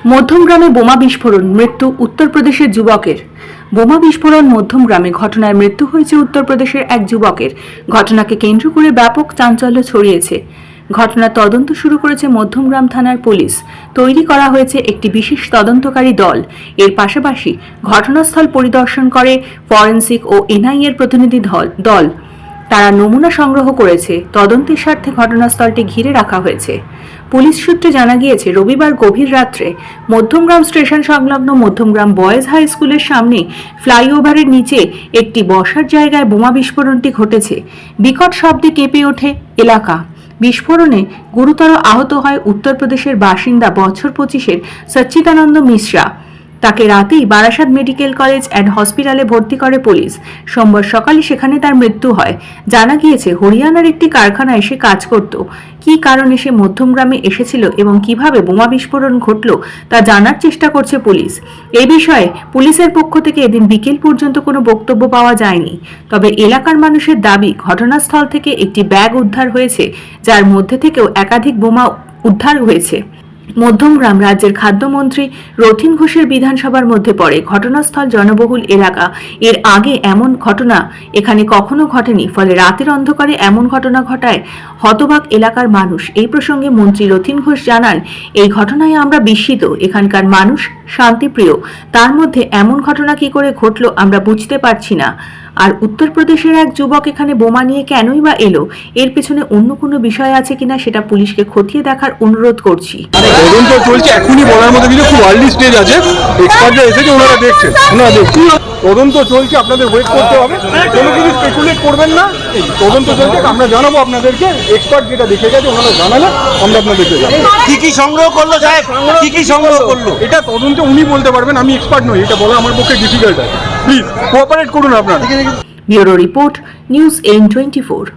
মধ্যমগ্রামে বোমা বিস্ফোরণ, মৃত্যু উত্তরপ্রদেশের যুবকের। বোমা বিস্ফোরণ মধ্যমগ্রামে ঘটনায় মৃত্যু হয়েছে উত্তরপ্রদেশের এক যুবকের। ঘটনাকে কেন্দ্র করে ব্যাপক চাঞ্চল্য ছড়িয়েছে। ঘটনার তদন্ত শুরু করেছে মধ্যমগ্রাম থানার পুলিশ। তৈরি করা হয়েছে একটি বিশেষ তদন্তকারী দল। এর পাশাপাশি ঘটনাস্থল পরিদর্শন করে ফরেনসিক ও এনআইএর প্রতিনিধি দল। তারা নমুনা সংগ্রহ করেছে। তদন্তের স্বার্থে ঘটনাস্থলটি ঘিরে রাখা হয়েছে। পুলিশ সূত্রে জানা গিয়েছে, রবিবার গভীর রাত্রে মধ্যমগ্রাম স্টেশন সংলগ্ন মধ্যমগ্রাম বয়েজ হাই স্কুলের সামনে ফ্লাইওভারের নিচে একটি বসার জায়গায় বোমা বিস্ফোরণটি ঘটেছে। বিকট শব্দে কেঁপে ওঠে এলাকা। বিস্ফোরণে গুরুতর আহত হয় উত্তরপ্রদেশের বাসিন্দা বছর 25-এর সচ্চিদানন্দ মিশ্রা। তাকে রাতেই বারাসাত মেডিকেল কলেজ অ্যান্ড হসপিটালে ভর্তি করে পুলিশ। সোমবার সকালে সেখানে তার মৃত্যু হয়। জানা গিয়েছে, হরিয়ানার একটি কারখানায় সে কাজ করত। কী কারণে সে মধ্যমগ্রামে এসেছিল এবং কিভাবে বোমা বিস্ফোরণ ঘটল তা জানার চেষ্টা করছে পুলিশ। এ বিষয়ে পুলিশের পক্ষ থেকে এদিন বিকেল পর্যন্ত কোনো বক্তব্য পাওয়া যায়নি। তবে এলাকার মানুষের দাবি, ঘটনাস্থল থেকে একটি ব্যাগ উদ্ধার হয়েছে, যার মধ্যে থেকেও একাধিক বোমা উদ্ধার হয়েছে। মধ্যমগ্রাম রাজ্যের খাদ্যমন্ত্রী রথীন ঘোষের বিধানসভার মধ্যে পড়ে। ঘটনাস্থল জনবহুল এলাকা। এর আগে এমন ঘটনা এখানে কখনো ঘটেনি। ফলে রাতের অন্ধকারে এমন ঘটনা ঘটায় হতবাক এলাকার মানুষ। এই প্রসঙ্গে মন্ত্রী রথীন ঘোষ জানান, এই ঘটনায় আমরা বিস্মিত। এখানকার মানুষ শান্তিপ্রিয়। তার মধ্যে এমন ঘটনা কি করে ঘটলো আমরা বুঝতে পারছি না। আর উত্তরপ্রদেশের এক যুবক এখানে বোমা নিয়ে কেনই বা এলো, এর পেছনে অন্য কোনো বিষয় আছে কিনা সেটা পুলিশকে খতিয়ে দেখার অনুরোধ করছি। তদন্ত চলছে, এখনই বলার মতো কিছু, খুব আর্লি স্টেজ আছে। এক্সপার্টরা এসেছে, ওনারা দেখছেন। তদন্ত চলছে, আপনাদের ওয়েট করতে হবে। কোনো কিছু স্পেকুলেট করবেন না। তদন্ত চলছে, আমরা জানাবো আপনাদেরকে। এক্সপার্ট যেটা দেখে গেছে ওনারা জানালে আমরা আপনাদেরকে জানাবো। কি কি সংগ্রহ করলো সাহেব, কি কি সংগ্রহ করলো এটা তদন্তে উনি বলতে পারবেন, আমি এক্সপার্ট নই। এটা বলা আমার পক্ষে ডিফিকাল্ট আছে। প্লিজ কোঅপারেট করুন আপনারা। Bureau report, news 24।